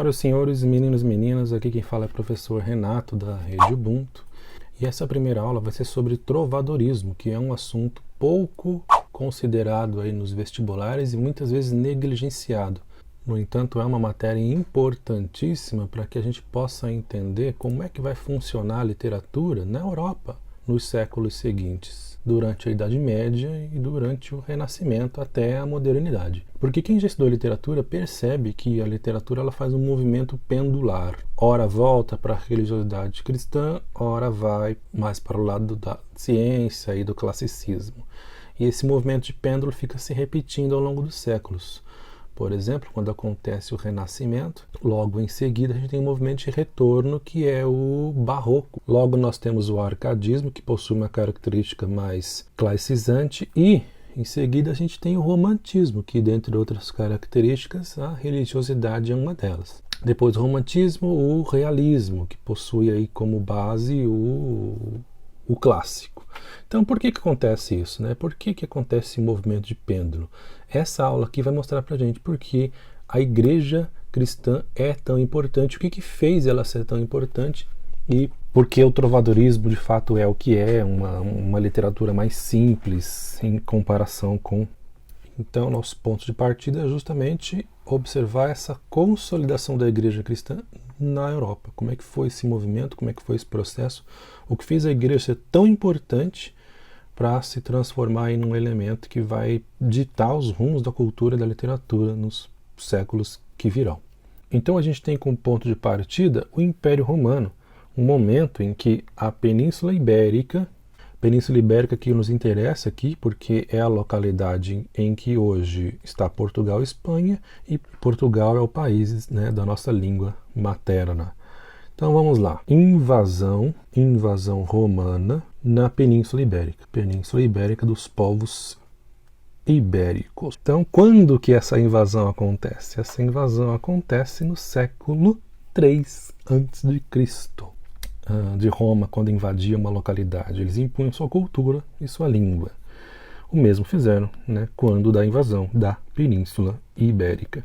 Senhoras e senhores, meninos e meninas, aqui quem fala é o professor Renato da Rede Ubuntu. E essa primeira aula vai ser sobre trovadorismo, que é um assunto pouco considerado aí nos vestibulares e muitas vezes negligenciado. No entanto, é uma matéria importantíssima para que a gente possa entender como é que vai funcionar a literatura na Europa nos séculos seguintes, durante a Idade Média e durante o Renascimento até a modernidade. Porque quem já estudou literatura percebe que a literatura ela faz um movimento pendular. Ora volta para a religiosidade cristã, ora vai mais para o lado da ciência e do classicismo. E esse movimento de pêndulo fica se repetindo ao longo dos séculos. Por exemplo, quando acontece o Renascimento, logo em seguida a gente tem um movimento de retorno que é o Barroco. Logo nós temos o Arcadismo, que possui uma característica mais classicizante, e em seguida a gente tem o Romantismo, que dentre outras características a religiosidade é uma delas. Depois do Romantismo, o Realismo, que possui aí como base o clássico. Então, por que acontece isso, né? Por que acontece esse movimento de pêndulo? Essa aula aqui vai mostrar pra gente por que a igreja cristã é tão importante, o que fez ela ser tão importante e por que o trovadorismo de fato é o que é, uma literatura mais simples em comparação com... Então, nosso ponto de partida é justamente observar essa consolidação da igreja cristã na Europa. Como é que foi esse movimento, como é que foi esse processo, o que fez a igreja ser tão importante para se transformar em um elemento que vai ditar os rumos da cultura e da literatura nos séculos que virão. Então a gente tem como ponto de partida o Império Romano, um momento em que a Península Ibérica que nos interessa aqui, porque é a localidade em que hoje está Portugal e Espanha, e Portugal é o país, né, da nossa língua materna. Então vamos lá. Invasão romana na Península Ibérica dos povos ibéricos. Então, quando que essa invasão acontece? Essa invasão acontece no século III a.C., de Roma, quando invadia uma localidade. Eles impunham sua cultura e sua língua. O mesmo fizeram, né, quando da invasão da Península Ibérica.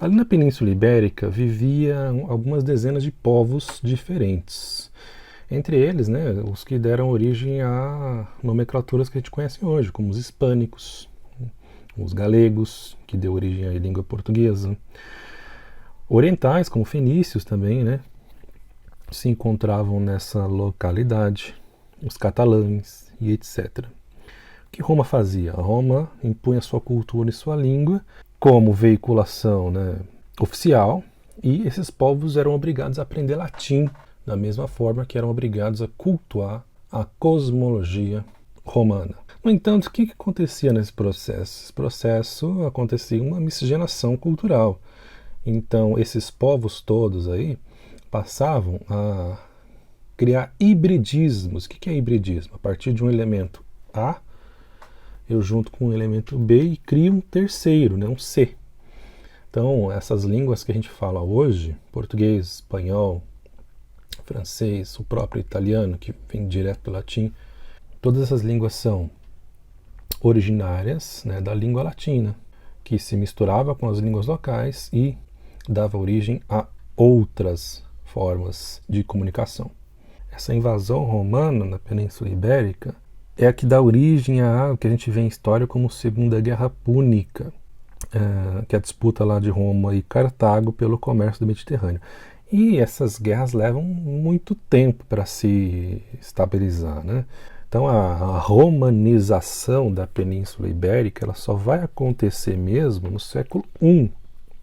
Ali na Península Ibérica viviam algumas dezenas de povos diferentes. Entre eles, né, os que deram origem a nomenclaturas que a gente conhece hoje, como os hispânicos, os galegos, que deu origem à língua portuguesa. Orientais, como fenícios também, né, se encontravam nessa localidade, os catalães e etc. O que Roma fazia? Roma impunha sua cultura e sua língua como veiculação, né, oficial, e esses povos eram obrigados a aprender latim, da mesma forma que eram obrigados a cultuar a cosmologia romana. No entanto, o que acontecia nesse processo? Esse processo acontecia uma miscigenação cultural. Então, esses povos todos aí passavam a criar hibridismos. O que é hibridismo? A partir de um elemento A, eu junto com um elemento B e crio um terceiro, né, um C. Então, essas línguas que a gente fala hoje, português, espanhol, francês, o próprio italiano, que vem direto do latim, todas essas línguas são originárias, né, da língua latina, que se misturava com as línguas locais e dava origem a outras formas de comunicação. Essa invasão romana na Península Ibérica é a que dá origem a o que a gente vê em história como Segunda Guerra Púnica, que é a disputa lá de Roma e Cartago pelo comércio do Mediterrâneo. E essas guerras levam muito tempo para se estabilizar, né? Então a romanização da Península Ibérica ela só vai acontecer mesmo no século I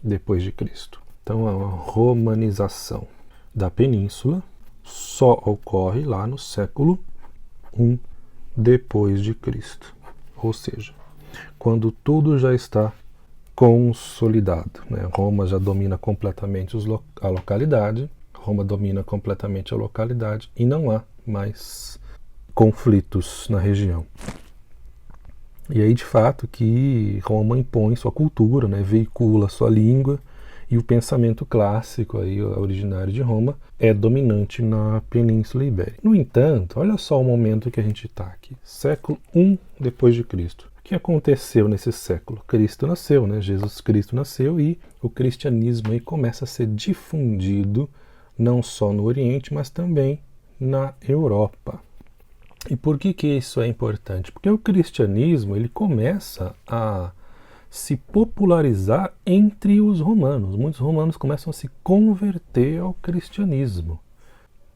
depois de Cristo. Então a romanização da península só ocorre lá no século I depois de Cristo. Ou seja, quando tudo já está consolidado, né? Roma já domina completamente a localidade, Roma domina completamente a localidade e não há mais conflitos na região. E aí, de fato, que Roma impõe sua cultura, né? Veicula sua língua, e o pensamento clássico, aí, originário de Roma, é dominante na Península Ibérica. No entanto, olha só o momento que a gente está aqui. Século I depois de Cristo. O que aconteceu nesse século? Cristo nasceu, né? Jesus Cristo nasceu e o cristianismo aí começa a ser difundido não só no Oriente, mas também na Europa. E por que isso é importante? Porque o cristianismo ele começa a se popularizar entre os romanos. Muitos romanos começam a se converter ao cristianismo.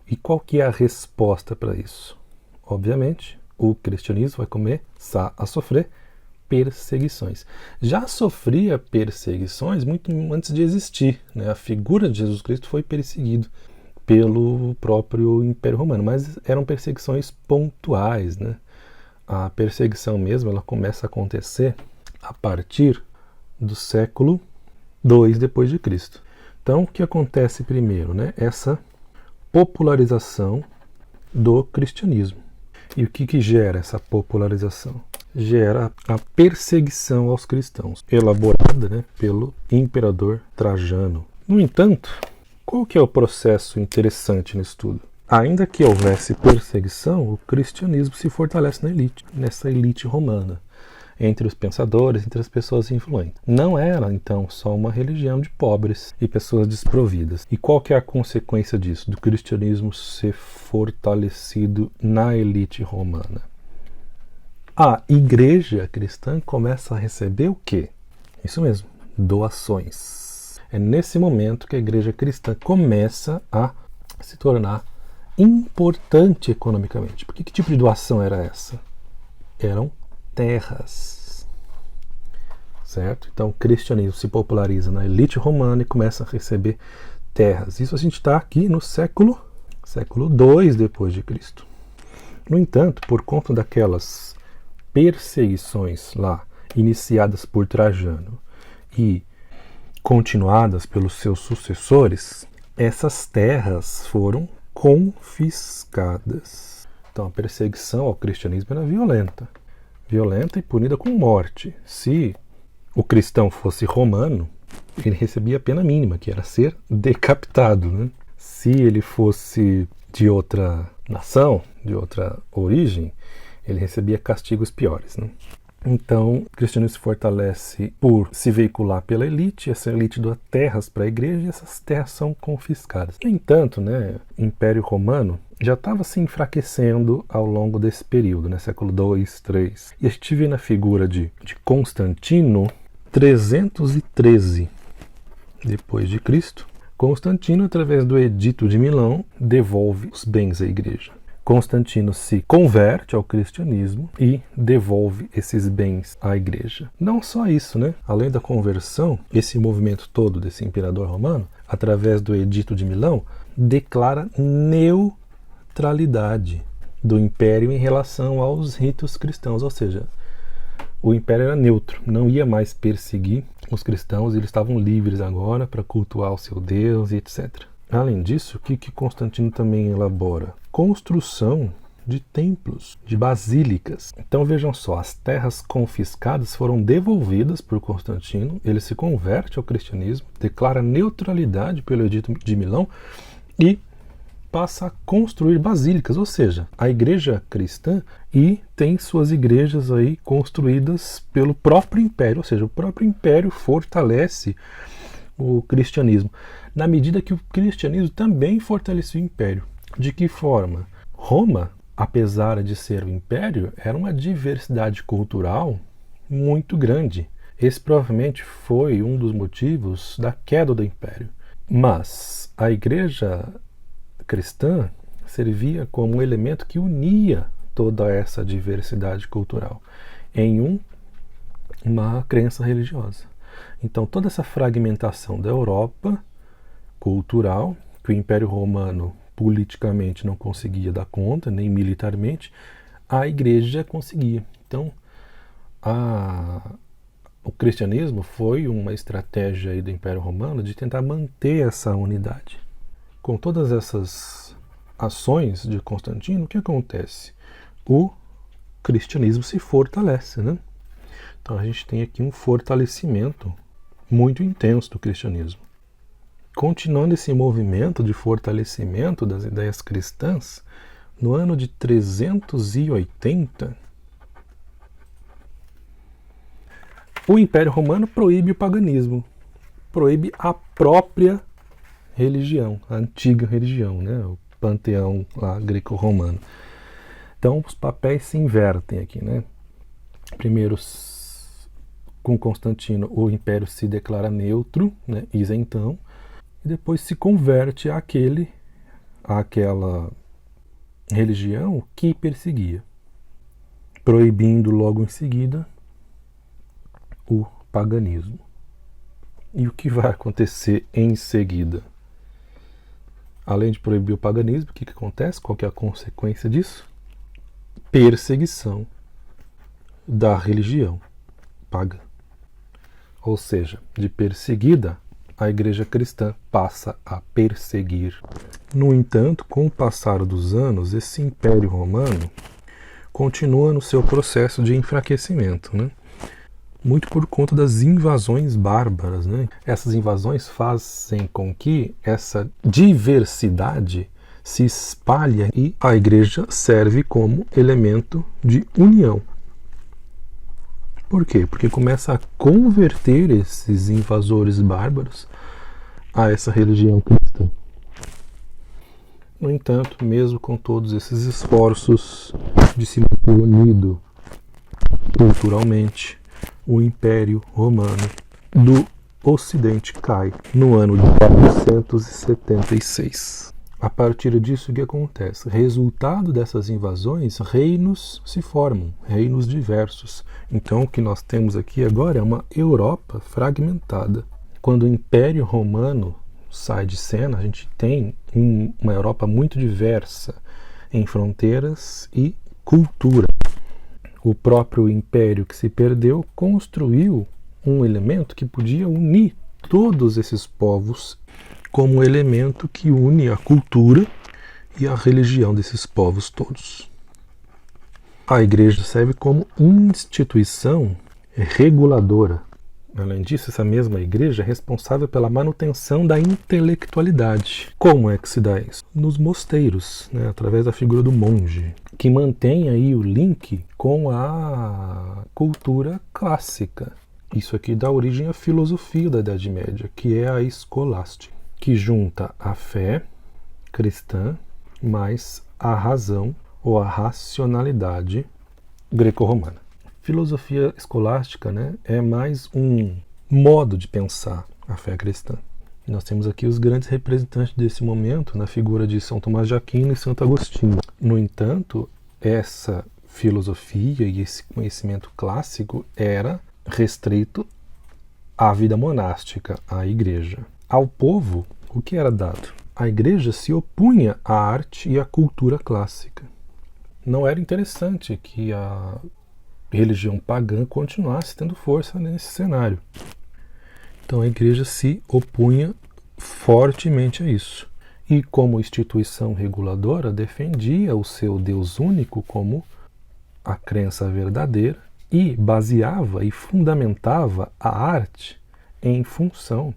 E qual que é a resposta para isso? Obviamente, o cristianismo vai começar a sofrer perseguições. Já sofria perseguições muito antes de existir, né? A figura de Jesus Cristo foi perseguido pelo próprio Império Romano, mas eram perseguições pontuais, né? A perseguição mesmo ela começa a acontecer a partir do século II depois de Cristo. Então, o que acontece primeiro, né? Essa popularização do cristianismo. E o que gera essa popularização? Gera a perseguição aos cristãos, elaborada, né, pelo imperador Trajano. No entanto, qual que é o processo interessante nisso tudo? Ainda que houvesse perseguição, o cristianismo se fortalece na elite, nessa elite romana, entre os pensadores, entre as pessoas influentes. Não era, então, só uma religião de pobres e pessoas desprovidas. E qual que é a consequência disso, do cristianismo ser fortalecido na elite romana? A igreja cristã começa a receber o quê? Isso mesmo, doações. É nesse momento que a igreja cristã começa a se tornar importante economicamente. Porque que tipo de doação era essa? Eram terras, certo? Então o cristianismo se populariza na elite romana e começa a receber terras. Isso a gente está aqui no século II depois de Cristo. No entanto, por conta daquelas perseguições lá iniciadas por Trajano e continuadas pelos seus sucessores, essas terras foram confiscadas. Então a perseguição ao cristianismo era violenta e punida com morte. Se o cristão fosse romano, ele recebia a pena mínima, que era ser decapitado, né? Se ele fosse de outra nação, de outra origem, ele recebia castigos piores, né? Então, o cristianismo se fortalece por se veicular pela elite, essa elite doa terras para a igreja e essas terras são confiscadas. No entanto, né, o Império Romano já estava se enfraquecendo ao longo desse período, né, século II, III. E a gente vê na figura de Constantino, 313 depois de Cristo. Constantino, através do Edito de Milão, devolve os bens à igreja. Constantino se converte ao cristianismo e devolve esses bens à igreja. Não só isso, né? Além da conversão, esse movimento todo desse imperador romano, através do Edito de Milão, declara neutralidade do império em relação aos ritos cristãos, ou seja, o império era neutro, não ia mais perseguir os cristãos, eles estavam livres agora para cultuar o seu Deus e etc. Além disso, o que Constantino também elabora? Construção de templos, de basílicas. Então vejam só, as terras confiscadas foram devolvidas por Constantino, ele se converte ao cristianismo, declara neutralidade pelo Edito de Milão e passa a construir basílicas, ou seja, a igreja cristã e tem suas igrejas aí construídas pelo próprio império, ou seja, o próprio império fortalece o cristianismo, na medida que o cristianismo também fortaleceu o império. De que forma? Roma, apesar de ser um império, era uma diversidade cultural muito grande. Esse provavelmente foi um dos motivos da queda do império. Mas a igreja cristã servia como um elemento que unia toda essa diversidade cultural em uma crença religiosa. Então toda essa fragmentação da Europa cultural, que o Império Romano politicamente não conseguia dar conta, nem militarmente, a igreja conseguia. Então o cristianismo foi uma estratégia aí do Império Romano de tentar manter essa unidade. Com todas essas ações de Constantino, o que acontece? O cristianismo se fortalece, né? Então a gente tem aqui um fortalecimento muito intenso do cristianismo. Continuando esse movimento de fortalecimento das ideias cristãs, no ano de 380, O Império Romano proíbe o paganismo, proíbe a própria religião, a antiga religião, né? O panteão lá greco-romano. Então os papéis se invertem aqui, né? Primeiro, com Constantino, o império se declara neutro, né? Isentão, e depois se converte àquela religião que perseguia, proibindo logo em seguida o paganismo. E o que vai acontecer em seguida? Além de proibir o paganismo, o que acontece? Qual que é a consequência disso? Perseguição da religião pagã. Ou seja, de perseguida, a igreja cristã passa a perseguir. No entanto, com o passar dos anos, esse Império Romano continua no seu processo de enfraquecimento, né? Muito por conta das invasões bárbaras, né? Essas invasões fazem com que essa diversidade se espalhe e a igreja serve como elemento de união. Por quê? Porque começa a converter esses invasores bárbaros a essa religião cristã. No entanto, mesmo com todos esses esforços de se manter unido culturalmente, o Império Romano do Ocidente cai no ano de 476. A partir disso, o que acontece? Resultado dessas invasões, reinos se formam, reinos diversos. Então, o que nós temos aqui agora é uma Europa fragmentada. Quando o Império Romano sai de cena, a gente tem uma Europa muito diversa em fronteiras e cultura. O próprio império que se perdeu construiu um elemento que podia unir todos esses povos como elemento que une a cultura e a religião desses povos todos. A igreja serve como instituição reguladora. Além disso, essa mesma igreja é responsável pela manutenção da intelectualidade. Como é que se dá isso? Nos mosteiros, né, através da figura do monge, que mantém aí o link com a cultura clássica. Isso aqui dá origem à filosofia da Idade Média, que é a escolástica, que junta a fé cristã mais a razão ou a racionalidade greco-romana. Filosofia escolástica, né, é mais um modo de pensar a fé cristã. Nós temos aqui os grandes representantes desse momento na figura de São Tomás de Aquino e Santo Agostinho. No entanto, essa filosofia e esse conhecimento clássico era restrito à vida monástica, à igreja. Ao povo, o que era dado? A igreja se opunha à arte e à cultura clássica. Não era interessante que a religião pagã continuasse tendo força nesse cenário. Então a igreja se opunha fortemente a isso. E como instituição reguladora defendia o seu Deus único como a crença verdadeira e baseava e fundamentava a arte em função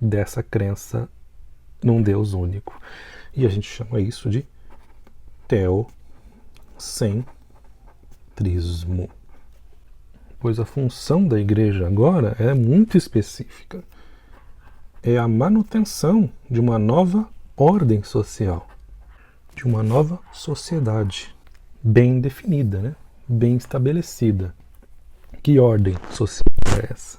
dessa crença num Deus único. E a gente chama isso de teocentrismo. Pois a função da igreja agora é muito específica. É a manutenção de uma nova ordem social, de uma nova sociedade bem definida, né? Bem estabelecida. Que ordem social é essa?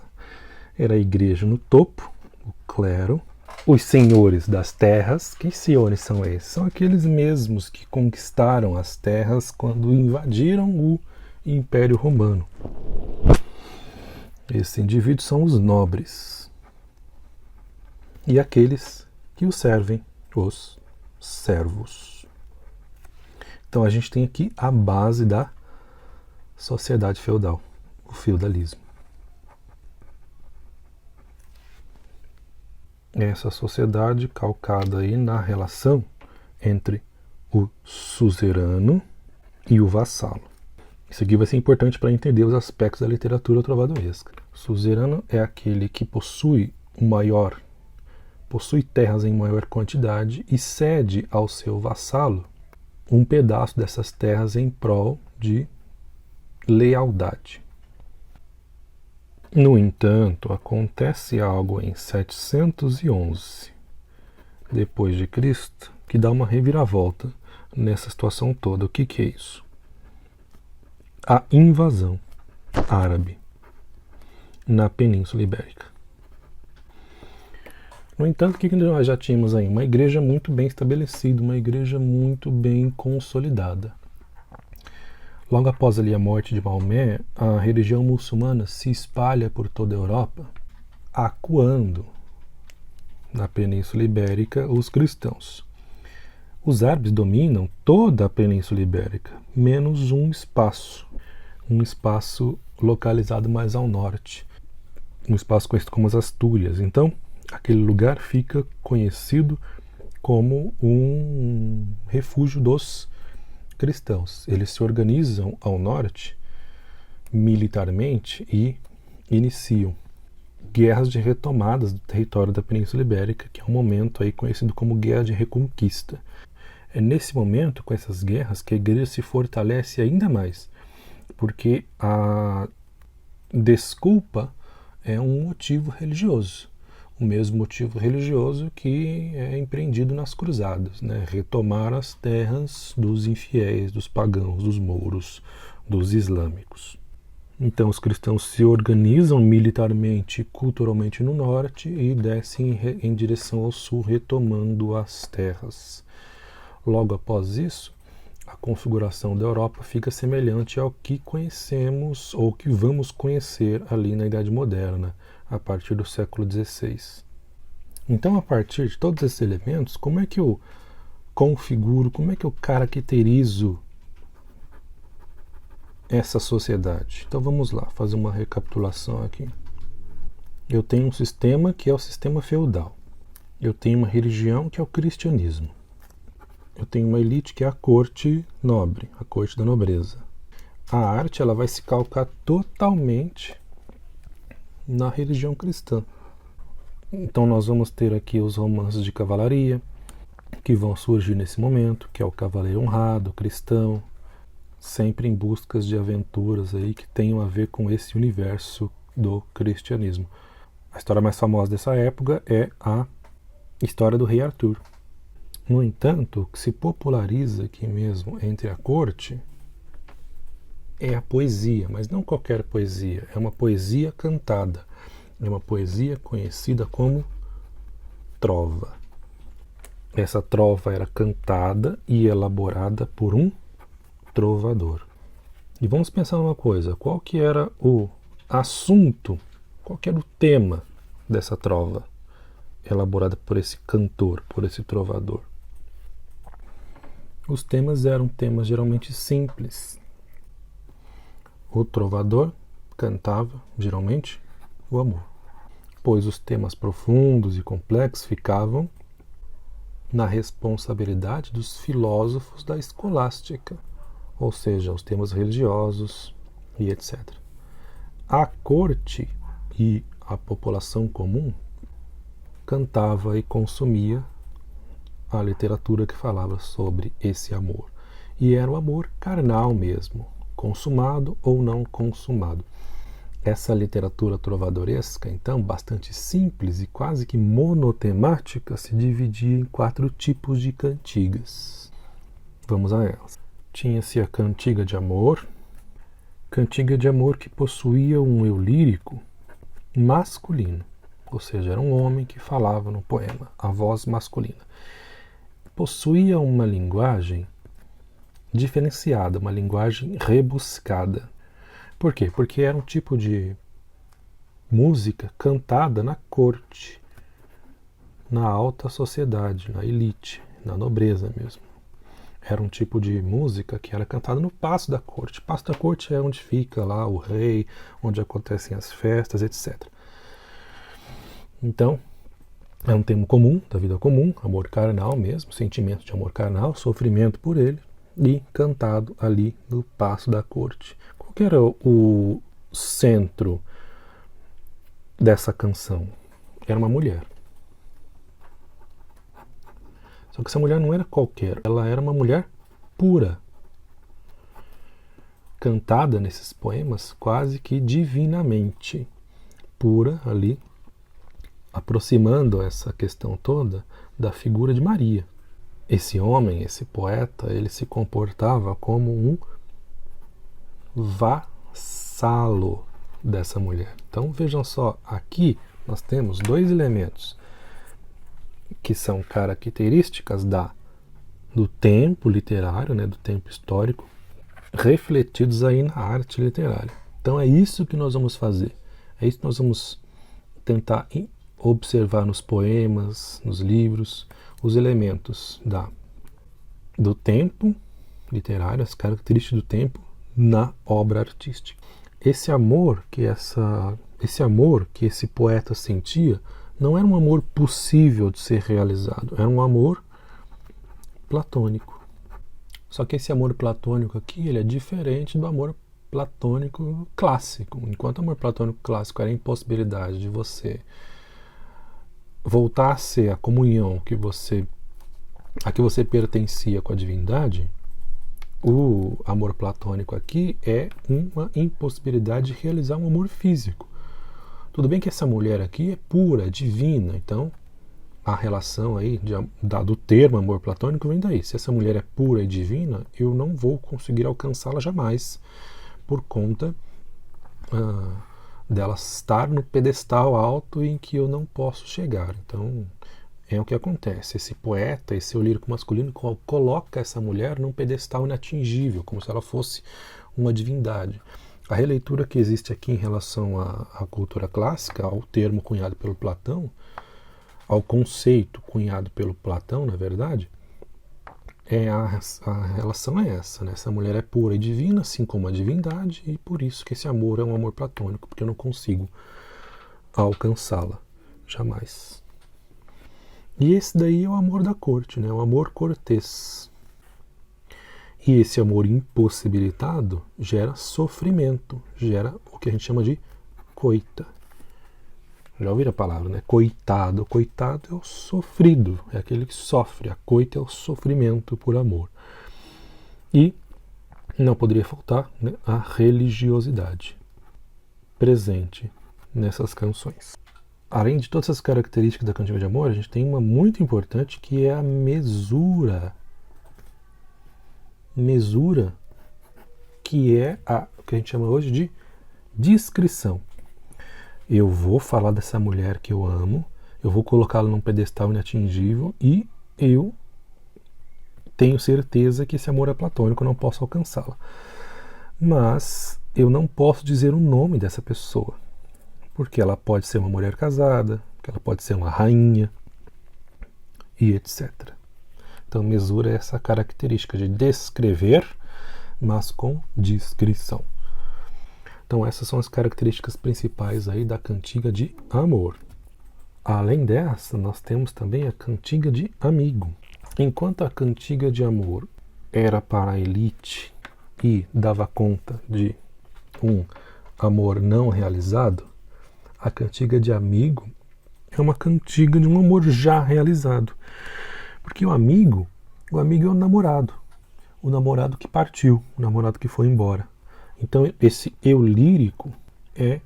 Era a igreja no topo, o clero, os senhores das terras. Que senhores são esses? São aqueles mesmos que conquistaram as terras quando invadiram o Império Romano. Esses indivíduos são os nobres. E aqueles que os servem, os servos. Então a gente tem aqui a base da sociedade feudal, o feudalismo. Essa sociedade calcada aí na relação entre o suzerano e o vassalo. Isso aqui vai ser importante para entender os aspectos da literatura trovadoresca. O suzerano é aquele que possui terras em maior quantidade e cede ao seu vassalo um pedaço dessas terras em prol de lealdade. No entanto, acontece algo em 711 depois de Cristo que dá uma reviravolta nessa situação toda. O que é isso? A invasão árabe na Península Ibérica. No entanto, o que nós já tínhamos aí? Uma igreja muito bem estabelecida, uma igreja muito bem consolidada. Logo após ali a morte de Maomé, a religião muçulmana se espalha por toda a Europa, acuando na Península Ibérica os cristãos. Os árabes dominam toda a Península Ibérica, menos um espaço localizado mais ao norte, um espaço conhecido como as Astúrias. Então, aquele lugar fica conhecido como um refúgio dos cristãos. Eles se organizam ao norte militarmente e iniciam guerras de retomadas do território da Península Ibérica, que é um momento aí conhecido como Guerra de Reconquista. É nesse momento, com essas guerras, que a igreja se fortalece ainda mais, porque a desculpa é um motivo religioso, o mesmo motivo religioso que é empreendido nas cruzadas, né? Retomar as terras dos infiéis, dos pagãos, dos mouros, dos islâmicos. Então os cristãos se organizam militarmente e culturalmente no norte e descem em direção ao sul, retomando as terras. Logo após isso, a configuração da Europa fica semelhante ao que conhecemos ou que vamos conhecer ali na Idade Moderna, a partir do século XVI. Então, a partir de todos esses elementos, como é que eu configuro, como é que eu caracterizo essa sociedade? Então vamos lá, fazer uma recapitulação aqui. Eu tenho um sistema que é o sistema feudal. Eu tenho uma religião que é o cristianismo. Eu tenho uma elite que é a corte nobre, a corte da nobreza. A arte ela vai se calcar totalmente na religião cristã. Então nós vamos ter aqui os romances de cavalaria que vão surgir nesse momento, que é o cavaleiro honrado, cristão, sempre em buscas de aventuras aí que tenham a ver com esse universo do cristianismo. A história mais famosa dessa época é a história do rei Arthur. No entanto, o que se populariza aqui mesmo entre a corte é a poesia, mas não qualquer poesia, é uma poesia cantada, é uma poesia conhecida como trova. Essa trova era cantada e elaborada por um trovador. E vamos pensar numa coisa, qual que era o assunto, qual que era o tema dessa trova elaborada por esse cantor, por esse trovador? Os temas eram temas geralmente simples. O trovador cantava, geralmente, o amor, pois os temas profundos e complexos ficavam na responsabilidade dos filósofos da escolástica, ou seja, os temas religiosos e etc. A corte e a população comum cantava e consumia a literatura que falava sobre esse amor. E era o amor carnal mesmo, consumado ou não consumado. Essa literatura trovadoresca, então, bastante simples e quase que monotemática, se dividia em 4 tipos de cantigas. Vamos a elas. Tinha-se a cantiga de amor que possuía um eu lírico masculino, ou seja, era um homem que falava no poema, a voz masculina. Possuía uma linguagem diferenciada, uma linguagem rebuscada. Por quê? Porque era um tipo de música cantada na corte, na alta sociedade, na elite, na nobreza mesmo. Era um tipo de música que era cantada no Paço da Corte. O Paço da Corte é onde fica lá o rei, onde acontecem as festas, etc. Então, é um tema comum, da vida comum, amor carnal mesmo, sentimento de amor carnal, sofrimento por ele, e cantado ali no Paço da Corte. Qual que era o centro dessa canção? Era uma mulher. Só que essa mulher não era qualquer, ela era uma mulher pura, cantada nesses poemas quase que divinamente. pura ali, aproximando essa questão toda da figura de Maria. Esse homem, esse poeta, ele se comportava como um vassalo dessa mulher. Então vejam só, aqui nós temos dois elementos que são características do tempo literário, né, do tempo histórico, refletidos aí na arte literária. Então é isso que nós vamos fazer, é isso que nós vamos tentar observar nos poemas, nos livros, os elementos do tempo literário, as características do tempo na obra artística. Esse amor que esse poeta sentia não era um amor possível de ser realizado, era um amor platônico. Só que esse amor platônico aqui, ele é diferente do amor platônico clássico. Enquanto o amor platônico clássico era a impossibilidade de você voltar a ser a comunhão a que você pertencia com a divindade, o amor platônico aqui é uma impossibilidade de realizar um amor físico. Tudo bem que essa mulher aqui é pura, é divina, então a relação aí do termo amor platônico vem daí. Se essa mulher é pura e divina, eu não vou conseguir alcançá-la jamais, por conta dela estar no pedestal alto em que eu não posso chegar. Então é o que acontece. Esse poeta, esse lírico masculino, coloca essa mulher num pedestal inatingível, como se ela fosse uma divindade. A releitura que existe aqui em relação à cultura clássica, ao termo cunhado pelo Platão, ao conceito cunhado pelo Platão, na verdade, a relação é essa, né? Essa mulher é pura e divina, assim como a divindade, e por isso que esse amor é um amor platônico, porque eu não consigo alcançá-la, jamais. E esse daí é o amor da corte, né? O amor cortês. E esse amor impossibilitado gera sofrimento, gera o que a gente chama de coita. Já ouviram a palavra, né? Coitado. Coitado é o sofrido, é aquele que sofre. A coita é o sofrimento por amor. E não poderia faltar, né, a religiosidade presente nessas canções. Além de todas essas características da cantiga de amor, a gente tem uma muito importante que é a mesura. Mesura, que é o que a gente chama hoje de discrição. Eu vou falar dessa mulher que eu amo, eu vou colocá-la num pedestal inatingível e eu tenho certeza que esse amor é platônico, eu não posso alcançá-la. Mas eu não posso dizer o nome dessa pessoa, porque ela pode ser uma mulher casada, que ela pode ser uma rainha e etc. Então, mesura é essa característica de descrever, mas com discrição. Então, essas são as características principais aí da cantiga de amor. Além dessa, nós temos também a cantiga de amigo. Enquanto a cantiga de amor era para a elite e dava conta de um amor não realizado, a cantiga de amigo é uma cantiga de um amor já realizado. Porque o amigo é o namorado que partiu, o namorado que foi embora. Então esse eu lírico é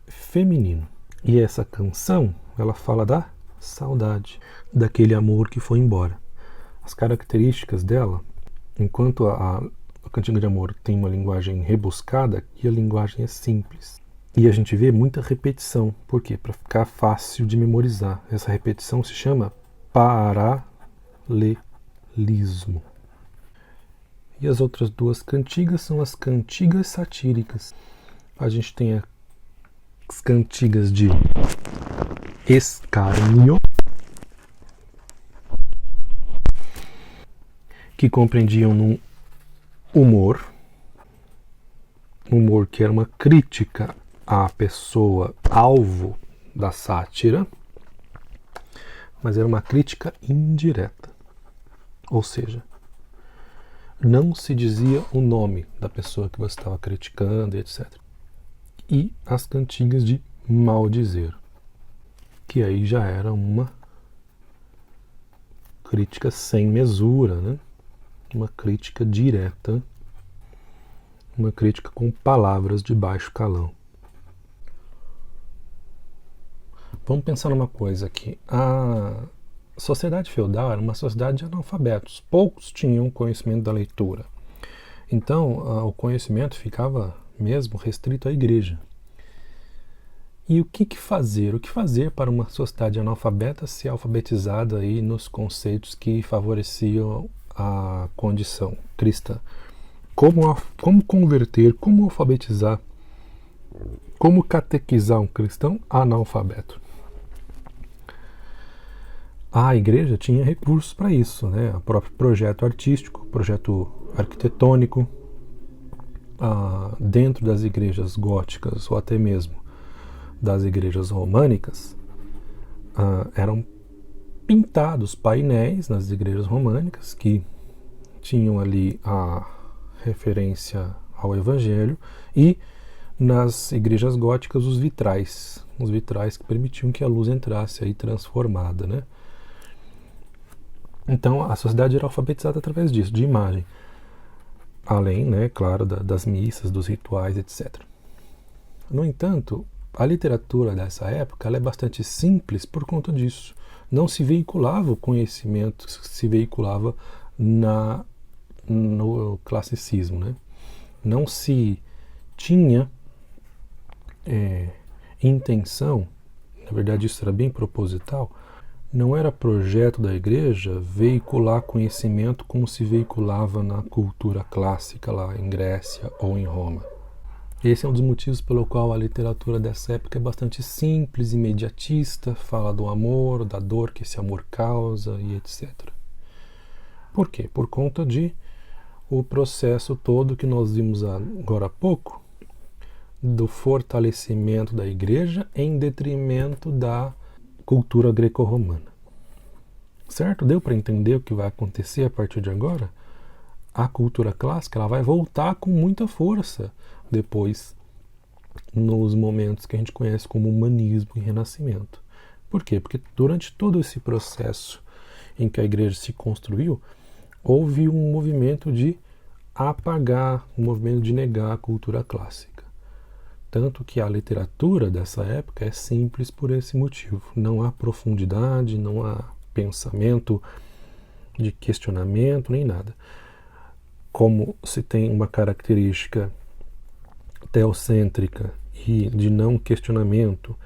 feminino. E essa canção, ela fala da saudade, daquele amor que foi embora. As características dela, enquanto a cantiga de amor tem uma linguagem rebuscada, aqui a linguagem é simples. E a gente vê muita repetição. Por quê? Para ficar fácil de memorizar. Essa repetição se chama paralelismo. E as outras duas cantigas são as cantigas satíricas. A gente tem as cantigas de escárnio, que compreendiam num humor que era uma crítica à pessoa alvo da sátira, mas era uma crítica indireta. Ou seja, não se dizia o nome da pessoa que você estava criticando, etc. E as cantigas de maldizer, que aí já era uma crítica sem mesura, né? Uma crítica direta, uma crítica com palavras de baixo calão. Vamos pensar numa coisa aqui. A sociedade feudal era uma sociedade de analfabetos. Poucos tinham conhecimento da leitura. Então, o conhecimento ficava mesmo restrito à igreja. E o que fazer? O que fazer para uma sociedade analfabeta ser alfabetizada aí nos conceitos que favoreciam a condição cristã? Como converter, como alfabetizar, como catequizar um cristão analfabeto? A igreja tinha recursos para isso, né? O próprio projeto artístico, projeto arquitetônico, dentro das igrejas góticas ou até mesmo das igrejas românicas, eram pintados painéis nas igrejas românicas que tinham ali a referência ao Evangelho, e nas igrejas góticas os vitrais que permitiam que a luz entrasse aí transformada, né? Então a sociedade era alfabetizada através disso, de imagem, além, né, claro, das missas, dos rituais, etc. No entanto, a literatura dessa época ela é bastante simples por conta disso. Não se veiculava o conhecimento que se veiculava no classicismo, né? Não se tinha intenção, na verdade isso era bem proposital, não era projeto da igreja veicular conhecimento como se veiculava na cultura clássica lá em Grécia ou em Roma. Esse é um dos motivos pelo qual a literatura dessa época é bastante simples, imediatista, fala do amor, da dor que esse amor causa e etc. Por quê? Por conta de o processo todo que nós vimos agora há pouco, do fortalecimento da igreja em detrimento da cultura greco-romana. Certo? Deu para entender o que vai acontecer a partir de agora? A cultura clássica ela vai voltar com muita força depois nos momentos que a gente conhece como humanismo e renascimento. Por quê? Porque durante todo esse processo em que a igreja se construiu, houve um movimento de apagar, um movimento de negar a cultura clássica. Tanto que a literatura dessa época é simples por esse motivo. Não há profundidade, não há pensamento de questionamento, nem nada. Como se tem uma característica teocêntrica e de não questionamento,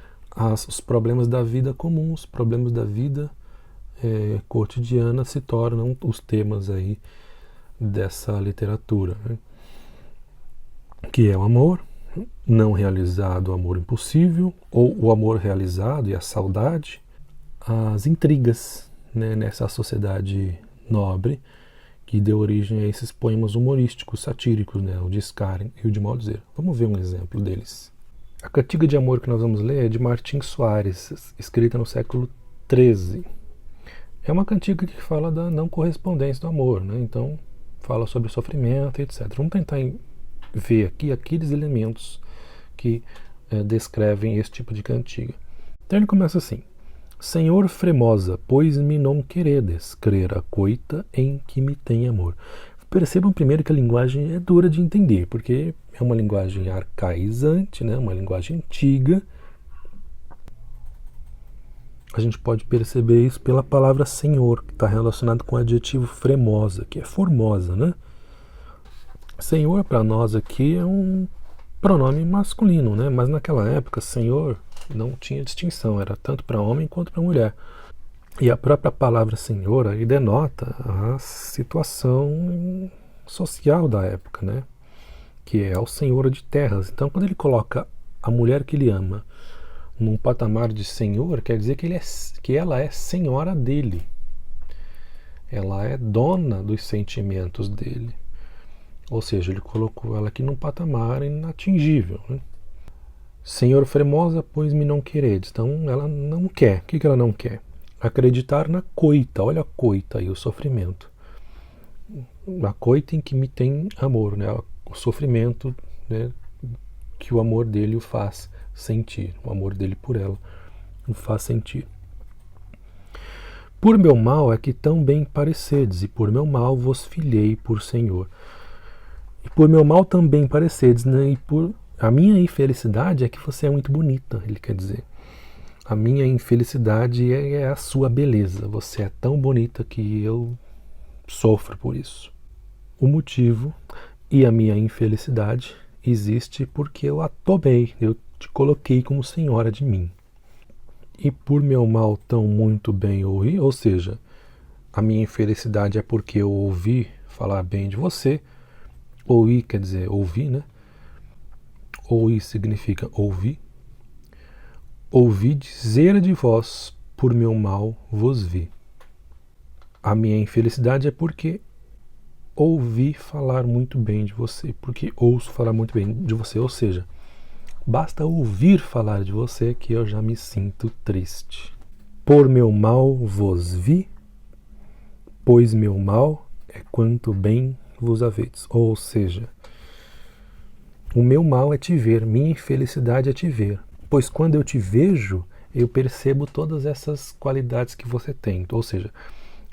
os problemas da vida comuns, os problemas da vida cotidiana se tornam os temas aí dessa literatura, né? Que é o amor não realizado, o amor impossível, ou o amor realizado e a saudade, as intrigas, né, nessa sociedade nobre que deu origem a esses poemas humorísticos, satíricos, né, o de Scarem e o de Maldizer. Vamos ver um exemplo deles. A cantiga de amor que nós vamos ler é de Martim Soares, escrita no século XIII. É uma cantiga que fala da não correspondência do amor, né? Então fala sobre sofrimento, etc. Vamos tentar ver aqui aqueles elementos que descrevem esse tipo de cantiga. Então ele começa assim: Senhor Fremosa, pois me não queredes crer a coita em que me tem amor. Percebam primeiro que a linguagem é dura de entender, porque é uma linguagem arcaizante, né? Uma linguagem antiga. A gente pode perceber isso pela palavra Senhor, que está relacionado com o adjetivo fremosa, que é formosa, né? Senhor para nós aqui é um pronome masculino, né? Mas naquela época, Senhor não tinha distinção, era tanto para homem quanto para mulher. E a própria palavra Senhor aí denota a situação social da época, né? Que é o Senhor de terras. Então, quando ele coloca a mulher que ele ama num patamar de senhor, quer dizer que ela é senhora dele. Ela é dona dos sentimentos dele. Ou seja, ele colocou ela aqui num patamar inatingível, né? Senhor Fremosa, pois me não queredes. Então ela não quer. O que ela não quer? Acreditar na coita. Olha a coita aí, o sofrimento. A coita em que me tem amor, né? O sofrimento, né, que o amor dele o faz sentir. O amor dele por ela o faz sentir. Por meu mal é que tão bem parecedes, e por meu mal vos filhei por Senhor. E por meu mal também parecedes, né? E por a minha infelicidade é que você é muito bonita, ele quer dizer. A minha infelicidade é a sua beleza. Você é tão bonita que eu sofro por isso. O motivo e a minha infelicidade existe porque eu a tomei, eu te coloquei como senhora de mim. E por meu mal tão muito bem ouvi, ou seja, a minha infelicidade é porque eu ouvi falar bem de você. Ouvi quer dizer ouvir, né? Ouvir significa ouvir. Ouvi dizer de vós, por meu mal vos vi. A minha infelicidade é porque ouvi falar muito bem de você, porque ouço falar muito bem de você, ou seja, basta ouvir falar de você que eu já me sinto triste. Por meu mal vos vi, pois meu mal é quanto bem vos haveis. Ou seja, o meu mal é te ver, minha infelicidade é te ver. Pois quando eu te vejo, eu percebo todas essas qualidades que você tem. Ou seja,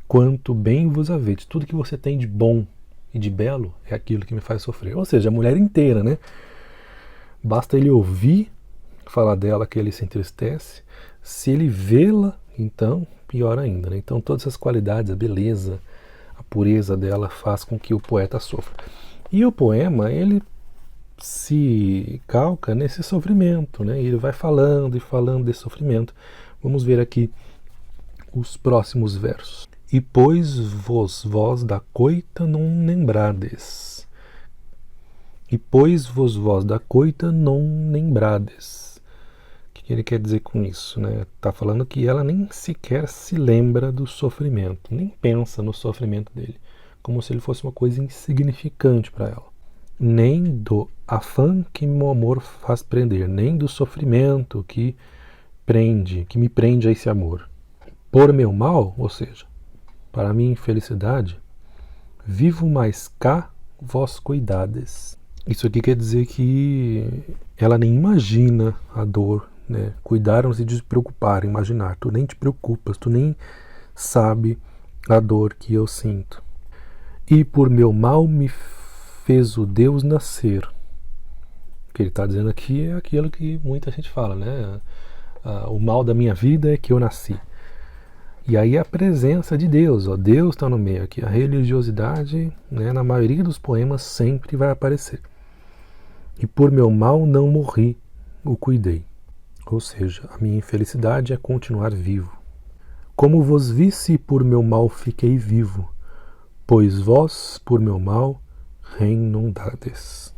quanto bem vos haveis. Tudo que você tem de bom e de belo é aquilo que me faz sofrer. Ou seja, a mulher inteira, né? Basta ele ouvir falar dela que ele se entristece. Se ele vê-la, então, pior ainda, né? Então, todas essas qualidades, a beleza, a pureza dela faz com que o poeta sofra. E o poema, ele se calca nesse sofrimento, né? Ele vai falando e falando desse sofrimento. Vamos ver aqui os próximos versos. E pois vós da coita não lembrades. E pois vós da coita não lembrades. O que ele quer dizer com isso, né? Tá falando que ela nem sequer se lembra do sofrimento, nem pensa no sofrimento dele, como se ele fosse uma coisa insignificante para ela. Nem do afã que meu amor faz prender, nem do sofrimento que me prende a esse amor. Por meu mal, ou seja, para minha infelicidade, vivo mais cá vós cuidades. Isso aqui quer dizer que ela nem imagina a dor, né? Cuidaram-se de se preocupar, imaginar. Tu nem te preocupas, tu nem sabe a dor que eu sinto. E por meu mal me fez o Deus nascer. O que ele está dizendo aqui é aquilo que muita gente fala, né? O mal da minha vida é que eu nasci. E aí a presença de Deus, ó, Deus está no meio aqui. A religiosidade, né, na maioria dos poemas sempre vai aparecer. E por meu mal não morri, o cuidei. Ou seja, a minha infelicidade é continuar vivo. Como vos visse, por meu mal fiquei vivo, pois vós, por meu mal, reino dades.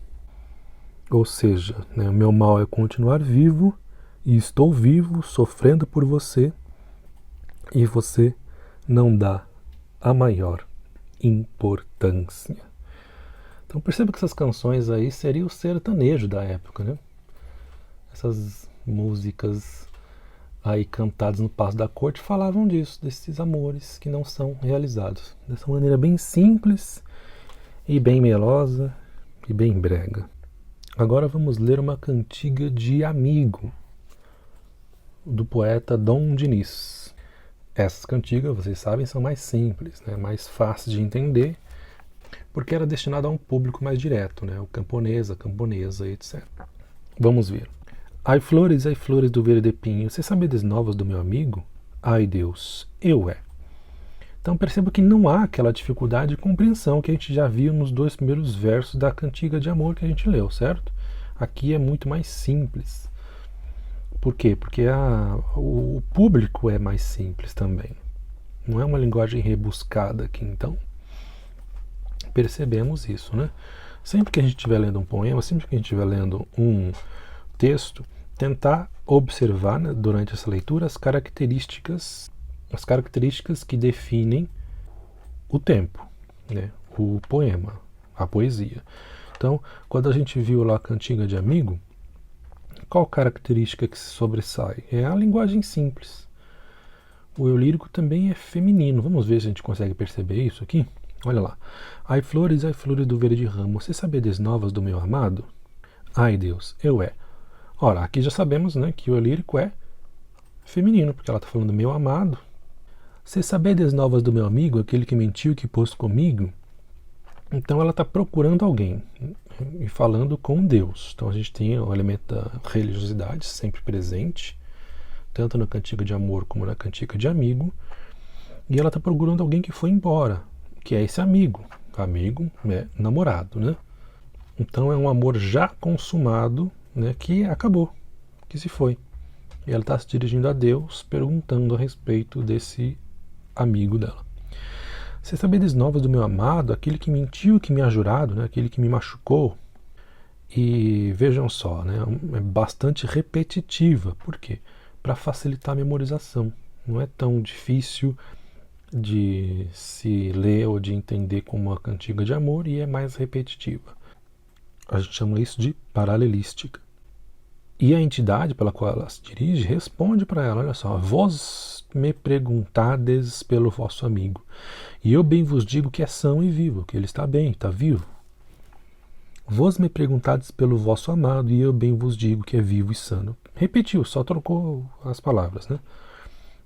Ou seja, né, o meu mal é continuar vivo, e estou vivo, sofrendo por você, e você não dá a maior importância. Então perceba que essas canções aí seriam o sertanejo da época, né? Essas músicas aí cantadas no Paço da Corte falavam disso, desses amores que não são realizados. Dessa maneira bem simples e bem melosa e bem brega. Agora vamos ler uma cantiga de amigo do poeta Dom Diniz. Essas cantigas, vocês sabem, são mais simples, né? Mais fáceis de entender, porque era destinado a um público mais direto, né? O camponês, a camponesa, etc. Vamos ver. Ai flores do verde pinho, você sabedes novas do meu amigo? Ai Deus, eu é. Então perceba que não há aquela dificuldade de compreensão que a gente já viu nos 2 primeiros versos da cantiga de amor que a gente leu, certo? Aqui é muito mais simples. Por quê? Porque o público é mais simples também. Não é uma linguagem rebuscada aqui, então percebemos isso, né? Sempre que a gente estiver lendo um poema, sempre que a gente estiver lendo um texto, tentar observar, né, durante essa leitura as características que definem o tempo, né? O poema, a poesia. Então, quando a gente viu lá a cantiga de amigo, qual característica que se sobressai? É a linguagem simples. O eu lírico também é feminino. Vamos ver se a gente consegue perceber isso aqui? Olha lá. Ai flores do verde ramo, você sabedes novas do meu amado? Ai Deus, eu é. Ora, aqui já sabemos, né, que o eu lírico é feminino, porque ela está falando meu amado. Você sabedes novas do meu amigo, aquele que mentiu e que pôs comigo? Então ela está procurando alguém e falando com Deus. Então a gente tem o elemento da religiosidade sempre presente. tanto na cantiga de amor como na cantiga de amigo, e ela está procurando alguém que foi embora, que é esse amigo. Amigo é namorado, né? Então é um amor já consumado, né, que acabou, que se foi. E ela está se dirigindo a Deus, perguntando a respeito desse amigo dela. Se sabedes novas do meu amado, aquele que mentiu, que me ha jurado, né, aquele que me machucou. E vejam só, né, é bastante repetitiva. Por quê? Para facilitar a memorização. Não é tão difícil de se ler ou de entender como uma cantiga de amor, e é mais repetitiva. A gente chama isso de paralelística. E a entidade pela qual ela se dirige responde para ela: olha só, vós me perguntades pelo vosso amigo, e eu bem vos digo que é são e vivo, que ele está bem, está vivo. Vós me perguntades pelo vosso amado, e eu bem vos digo que é vivo e sano. Repetiu, só trocou as palavras, né,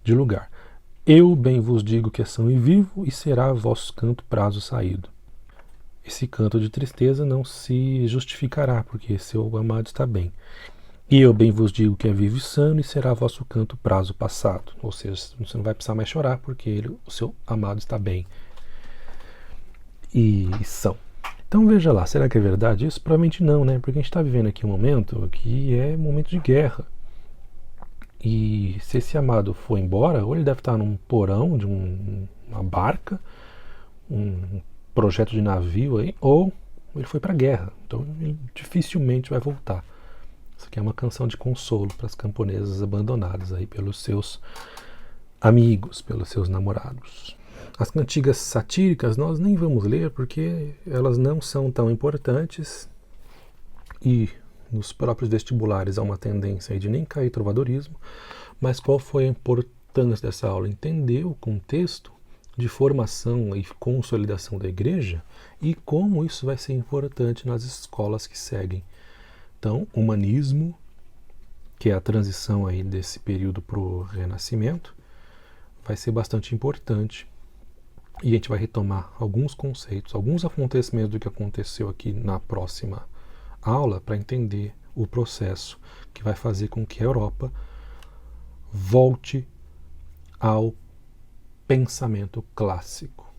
de lugar. Eu bem vos digo que é são e vivo, e será vosso canto prazo saído. Esse canto de tristeza não se justificará, porque seu amado está bem. E eu bem vos digo que é vivo e sano, e será vosso canto prazo passado. Ou seja, você não vai precisar mais chorar, porque o seu amado está bem e são. Então veja lá, será que é verdade isso? Provavelmente não, né? Porque a gente está vivendo aqui um momento que é momento de guerra. E se esse amado for embora, ou ele deve estar num porão de uma barca, um projeto de navio aí, ou ele foi para a guerra. Então ele dificilmente vai voltar. Isso aqui é uma canção de consolo para as camponesas abandonadas aí pelos seus amigos, pelos seus namorados. As cantigas satíricas nós nem vamos ler porque elas não são tão importantes, e nos próprios vestibulares há uma tendência aí de nem cair trovadorismo. Mas qual foi a importância dessa aula? Entender o contexto de formação e consolidação da igreja e como isso vai ser importante nas escolas que seguem. Então, humanismo, que é a transição aí desse período para o Renascimento, vai ser bastante importante. E a gente vai retomar alguns conceitos, alguns acontecimentos do que aconteceu aqui na próxima aula, para entender o processo que vai fazer com que a Europa volte ao pensamento clássico,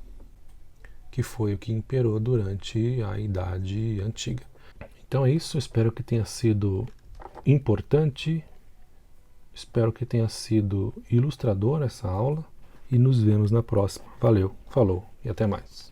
que foi o que imperou durante a Idade Antiga. Então é isso, espero que tenha sido importante, espero que tenha sido ilustrador essa aula, e nos vemos na próxima. Valeu, falou e até mais.